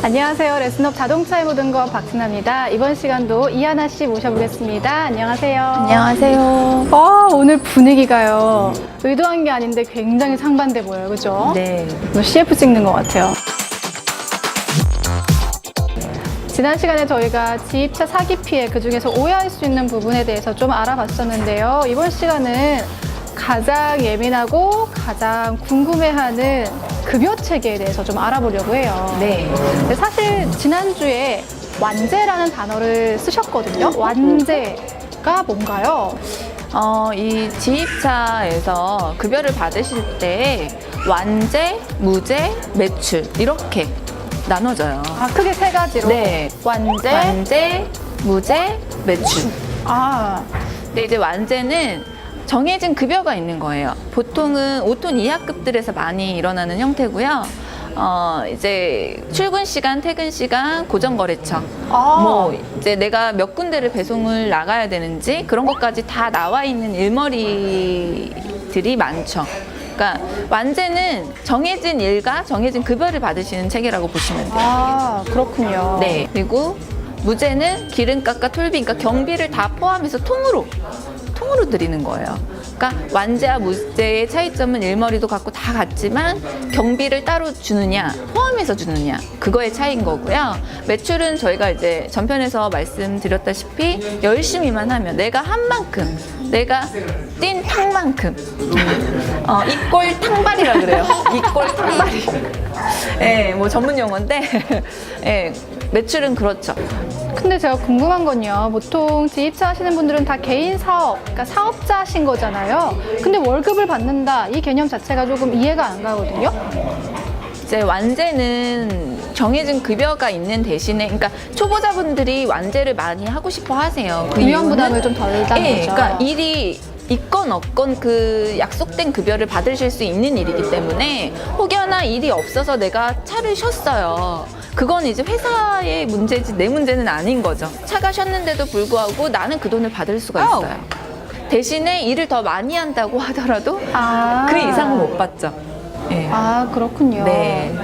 안녕하세요. 레슨업 자동차의 모든 것 박진아입니다. 이번 시간도 이하나 씨 모셔보겠습니다. 안녕하세요. 안녕하세요. 오늘 분위기가요. 의도한 게 아닌데 굉장히 상반돼 보여요. 그죠? 네. CF 찍는 것 같아요. 지난 시간에 저희가 지입차 사기 피해, 그중에서 오해할 수 있는 부분에 대해서 좀 알아봤었는데요. 이번 시간은 가장 예민하고 가장 궁금해하는 급여 체계에 대해서 좀 알아보려고 해요. 네. 근데 사실 지난주에 완제라는 단어를 쓰셨거든요. 완제가 뭔가요? 이 지입차에서 급여를 받으실 때 완제, 무제, 매출 이렇게 나눠져요. 크게 세 가지로. 네. 완제, 무제, 매출. 근데 이제 완제는 정해진 급여가 있는 거예요. 보통은 5톤 이하급들에서 많이 일어나는 형태고요. 이제 출근 시간, 퇴근 시간, 고정거래처. 뭐 이제 내가 몇 군데를 배송을 나가야 되는지 그런 것까지 다 나와 있는 일머리들이 많죠. 그러니까 완제는 정해진 일과 정해진 급여를 받으시는 체계라고 보시면 돼요. 그렇군요. 네. 그리고 무제는 기름값과 톨비인가 경비를 다 포함해서 통으로 드리는 거예요. 그러니까 완제와 무제의 차이점은 일머리도 같고 다 같지만 경비를 따로 주느냐 포함해서 주느냐 그거의 차이인 거고요. 매출은 저희가 이제 전편에서 말씀드렸다시피 열심히만 하면 내가 한 만큼 내가 뛴 탕만큼 이꼴 탕발이라 그래요. 이꼴 탕발이. 네, 뭐 전문 용어인데 네, 매출은 그렇죠. 근데 제가 궁금한 건요. 보통 지입차 하시는 분들은 다 개인 사업, 그러니까 사업자신 거잖아요. 근데 월급을 받는다 이 개념 자체가 조금 이해가 안 가거든요. 이제 완제는 정해진 급여가 있는 대신에, 그러니까 초보자분들이 완제를 많이 하고 싶어 하세요. 그 위험 이유는 부담을 좀 덜 덜다는 예, 거죠. 그러니까 일이 있건 없건 그 약속된 급여를 받으실 수 있는 일이기 때문에 혹여나 일이 없어서 내가 차를 쉬었어요. 그건 이제 회사의 문제지 내 문제는 아닌 거죠. 차가 쉬었는데도 불구하고 나는 그 돈을 받을 수가 있어요. 대신에 일을 더 많이 한다고 하더라도 그 이상은 못 받죠. 네. 그렇군요. 네.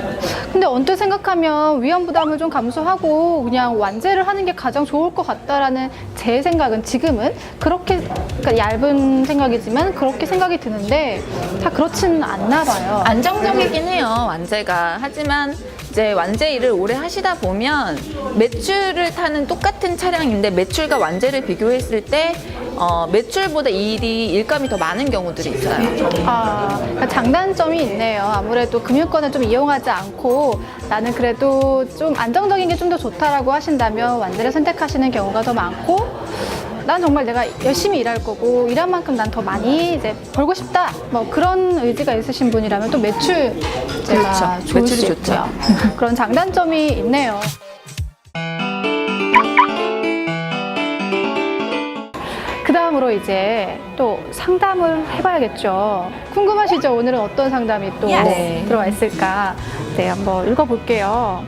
근데 언뜻 생각하면 위험 부담을 좀 감수하고 그냥 완제를 하는 게 가장 좋을 것 같다라는 제 생각은 지금은 그렇게, 그러니까 얇은 생각이지만 그렇게 생각이 드는데 다 그렇지는 않나 봐요. 안정적이긴 해요, 완제가. 하지만 이제 완제 일을 오래 하시다 보면 매출을 타는 똑같은 차량인데 매출과 완제를 비교했을 때 매출보다 일감이 더 많은 경우들이 있어요. 그러니까 장단점이 있네요. 아무래도 금융권을 좀 이용하지 않고 나는 그래도 좀 안정적인 게 좀 더 좋다라고 하신다면 완제를 선택하시는 경우가 더 많고, 난 정말 내가 열심히 일할 거고 일한 만큼 난 더 많이 이제 벌고 싶다, 뭐 그런 의지가 있으신 분이라면 또 매출제가 그렇죠. 좋을 매출이 수 좋죠. 있고요. 그런 장단점이 있네요. 그 다음으로 이제 또 상담을 해봐야겠죠. 궁금하시죠? 오늘은 어떤 상담이 또 네. 들어와 있을까? 네, 한번 읽어볼게요.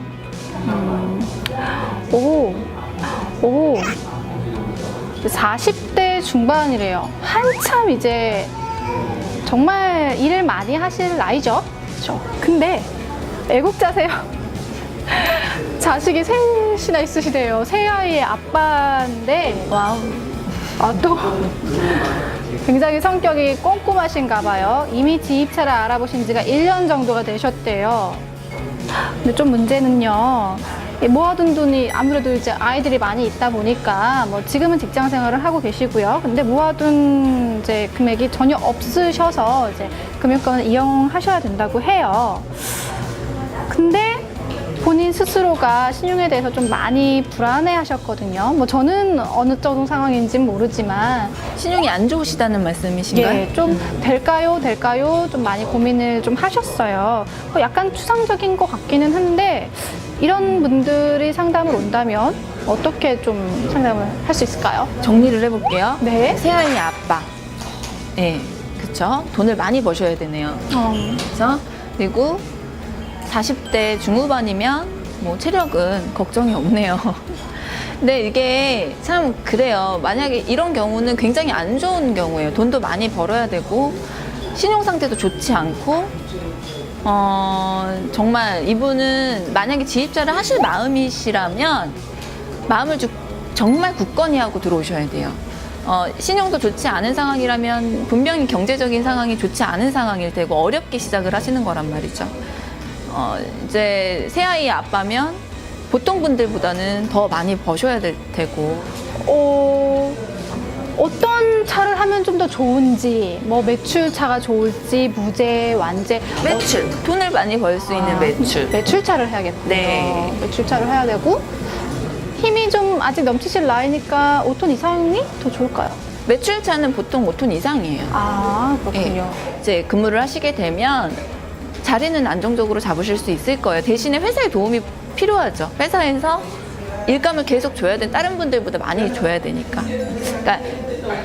40대 중반이래요. 한참 이제 정말 일을 많이 하실 나이죠. 그렇죠? 근데 애국자세요. 자식이 셋이나 있으시대요. 세 아이의 아빠인데 와우. 또 굉장히 성격이 꼼꼼하신가 봐요. 이미 지입차를 알아보신 지가 1년 정도가 되셨대요. 근데 좀 문제는요, 모아둔 돈이 아무래도 이제 아이들이 많이 있다 보니까 뭐 지금은 직장 생활을 하고 계시고요. 근데 모아둔 이제 금액이 전혀 없으셔서 이제 금융권을 이용하셔야 된다고 해요. 근데 본인 스스로가 신용에 대해서 좀 많이 불안해 하셨거든요. 뭐 저는 어느 정도 상황인지는 모르지만 신용이 안 좋으시다는 말씀이신가요? 예, 좀 될까요? 좀 많이 고민을 좀 하셨어요. 약간 추상적인 것 같기는 한데 이런 분들이 상담을 온다면 어떻게 좀 상담을 할 수 있을까요? 정리를 해볼게요. 네. 세 아이의 아빠. 네, 그쵸. 돈을 많이 버셔야 되네요. 그쵸. 그리고 40대 중후반이면 뭐 체력은 걱정이 없네요. 근데 이게 참 그래요. 만약에 이런 경우는 굉장히 안 좋은 경우예요. 돈도 많이 벌어야 되고 신용 상태도 좋지 않고 정말 이분은 만약에 지입차를 하실 마음이시라면 마음을 정말 굳건히 하고 들어오셔야 돼요. 신용도 좋지 않은 상황이라면 분명히 경제적인 상황이 좋지 않은 상황일 테고 어렵게 시작을 하시는 거란 말이죠. 이제 새아이 아빠면 보통 분들보다는 더 많이 버셔야 될 테고. 어떤 차를 하면 좀 더 좋은지, 뭐 매출차가 좋을지, 무제, 완제. 매출, 돈을 많이 벌 수 있는 매출. 매출차를 해야겠군요. 네. 매출차를 해야 되고, 힘이 좀 아직 넘치실 나이니까 5톤 이상이 더 좋을까요? 매출차는 보통 5톤 이상이에요. 아, 그렇군요. 이제 근무를 하시게 되면 자리는 안정적으로 잡으실 수 있을 거예요. 대신에 회사의 도움이 필요하죠. 회사에서 일감을 계속 줘야 돼. 다른 분들보다 많이 줘야 되니까. 그러니까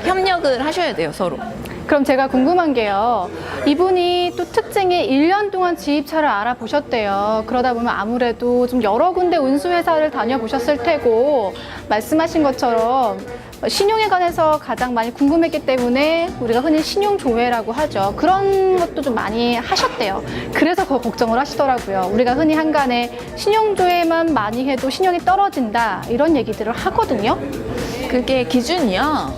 협력을 하셔야 돼요, 서로. 그럼 제가 궁금한 게요. 이분이 또 특징이 1년 동안 지입차를 알아보셨대요. 그러다 보면 아무래도 좀 여러 군데 운수회사를 다녀보셨을 테고, 말씀하신 것처럼 신용에 관해서 가장 많이 궁금했기 때문에 우리가 흔히 신용조회라고 하죠. 그런 것도 좀 많이 하셨대요. 그래서 더 걱정을 하시더라고요. 우리가 흔히 한간에 신용조회만 많이 해도 신용이 떨어진다, 이런 얘기들을 하거든요. 그게 기준이요.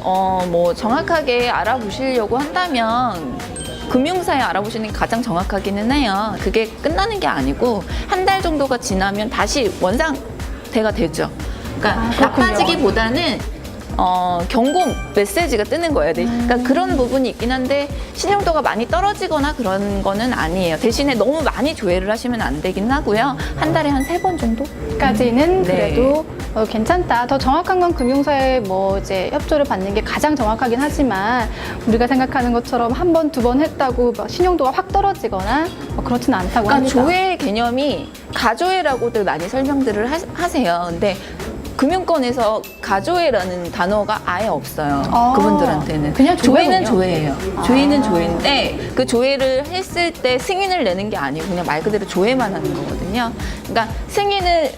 뭐 정확하게 알아보시려고 한다면 금융사에 알아보시는 게 가장 정확하기는 해요. 그게 끝나는 게 아니고 한 달 정도가 지나면 다시 원상태가 되죠. 그러니까 그렇군요. 나빠지기보다는 경고 메시지가 뜨는 거예요. 그러니까 그런 부분이 있긴 한데 신용도가 많이 떨어지거나 그런 거는 아니에요. 대신에 너무 많이 조회를 하시면 안 되긴 하고요. 한 달에 한 3번 정도? 까지는 네. 그래도 괜찮다. 더 정확한 건 금융사에 뭐 이제 협조를 받는 게 가장 정확하긴 하지만 우리가 생각하는 것처럼 한 번, 두 번 했다고 막 신용도가 확 떨어지거나 그렇진 않다고 그러니까 합니다. 조회 개념이 가조회라고들 많이 설명들을 하세요. 근데 금융권에서 가조회라는 단어가 아예 없어요. 아, 그분들한테는. 그냥 조회는 조회군요. 조회예요. 아. 조회는 조회인데 그 조회를 했을 때 승인을 내는 게 아니고 그냥 말 그대로 조회만 하는 거거든요. 그러니까 승인을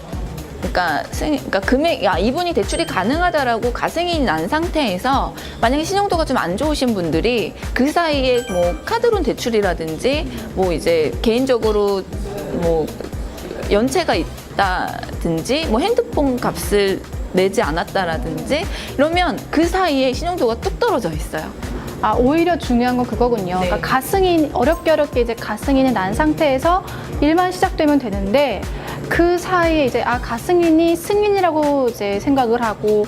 그러니까 금액, 이분이 대출이 가능하다라고 가승인이 난 상태에서 만약에 신용도가 좀 안 좋으신 분들이 그 사이에 뭐 카드론 대출이라든지 뭐 이제 개인적으로 뭐 연체가 있다든지 뭐 핸드폰 값을 내지 않았다라든지 이러면 그 사이에 신용도가 뚝 떨어져 있어요. 오히려 중요한 건 그거군요. 네. 그러니까 어렵게 이제 가승인이 난 상태에서 일만 시작되면 되는데 그 사이에 이제 가승인이 승인이라고 이제 생각을 하고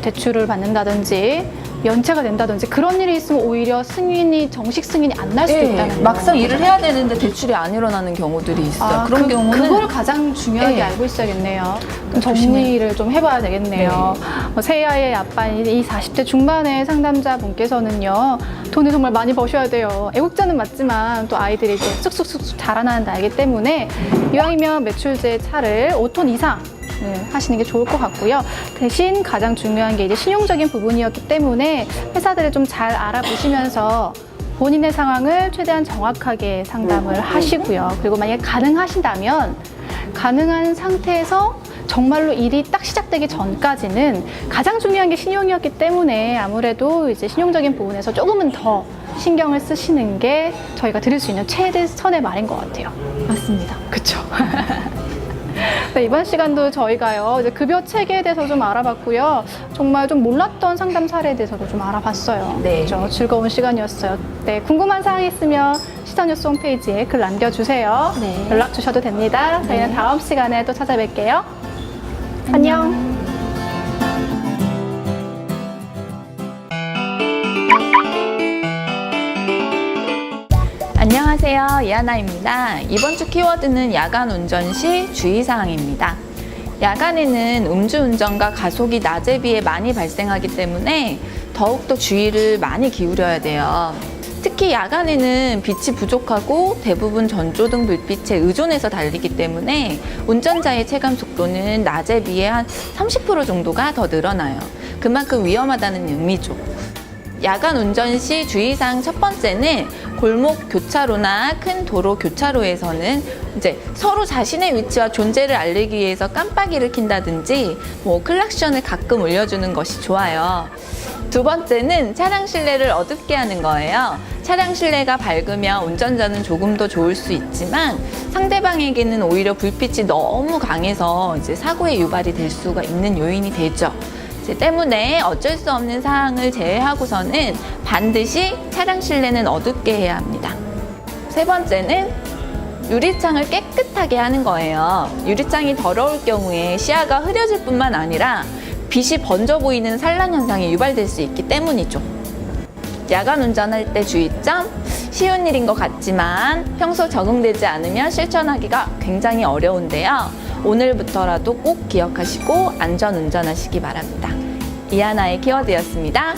대출을 받는다든지 연체가 된다든지 그런 일이 있으면 오히려 정식 승인이 안 날 수도 있다는 거예요. 막상 일을 해야 되는데 대출이 안 일어나는 경우들이 있어요. 그런 경우는 그걸 가장 중요하게 네. 알고 있어야겠네요. 그럼 정리를 좀 해봐야 되겠네요. 새아이의 아빠인 이 40대 중반의 상담자분께서는요, 돈을 정말 많이 버셔야 돼요. 애국자는 맞지만 또 아이들이 이제 쑥쑥쑥 자라나는 나이기 때문에 이왕이면 매출제 차를 5톤 이상 하시는 게 좋을 것 같고요. 대신 가장 중요한 게 이제 신용적인 부분이었기 때문에 회사들을 좀 잘 알아보시면서 본인의 상황을 최대한 정확하게 상담을 하시고요. 그리고 만약에 가능하신다면 가능한 상태에서 정말로 일이 딱 시작되기 전까지는 가장 중요한 게 신용이었기 때문에 아무래도 이제 신용적인 부분에서 조금은 더 신경을 쓰시는 게 저희가 드릴 수 있는 최대선의 말인 것 같아요. 맞습니다. 그렇죠. 네, 이번 시간도 저희가요, 이제 급여 체계에 대해서 좀 알아봤고요. 정말 좀 몰랐던 상담 사례에 대해서도 좀 알아봤어요. 네. 그렇죠? 즐거운 시간이었어요. 네, 궁금한 사항이 있으면 시선뉴스 홈페이지에 글 남겨주세요. 네. 연락 주셔도 됩니다. 저희는 네. 다음 시간에 또 찾아뵐게요. 안녕. 안녕하세요. 이하나입니다. 이번 주 키워드는 야간 운전 시 주의사항입니다. 야간에는 음주운전과 가속이 낮에 비해 많이 발생하기 때문에 더욱더 주의를 많이 기울여야 돼요. 특히 야간에는 빛이 부족하고 대부분 전조등 불빛에 의존해서 달리기 때문에 운전자의 체감 속도는 낮에 비해 한 30% 정도가 더 늘어나요. 그만큼 위험하다는 의미죠. 야간 운전 시 주의사항 첫 번째는 골목 교차로나 큰 도로 교차로에서는 이제 서로 자신의 위치와 존재를 알리기 위해서 깜빡이를 킨다든지 뭐 클락션을 가끔 울려주는 것이 좋아요. 두 번째는 차량 실내를 어둡게 하는 거예요. 차량 실내가 밝으면 운전자는 조금 더 좋을 수 있지만 상대방에게는 오히려 불빛이 너무 강해서 이제 사고의 유발이 될 수가 있는 요인이 되죠. 때문에 어쩔 수 없는 사항을 제외하고서는 반드시 차량 실내는 어둡게 해야 합니다. 세 번째는 유리창을 깨끗하게 하는 거예요. 유리창이 더러울 경우에 시야가 흐려질 뿐만 아니라 빛이 번져 보이는 산란 현상이 유발될 수 있기 때문이죠. 야간 운전할 때 주의점, 쉬운 일인 것 같지만 평소 적응되지 않으면 실천하기가 굉장히 어려운데요. 오늘부터라도 꼭 기억하시고 안전 운전하시기 바랍니다. 이하나의 키워드였습니다.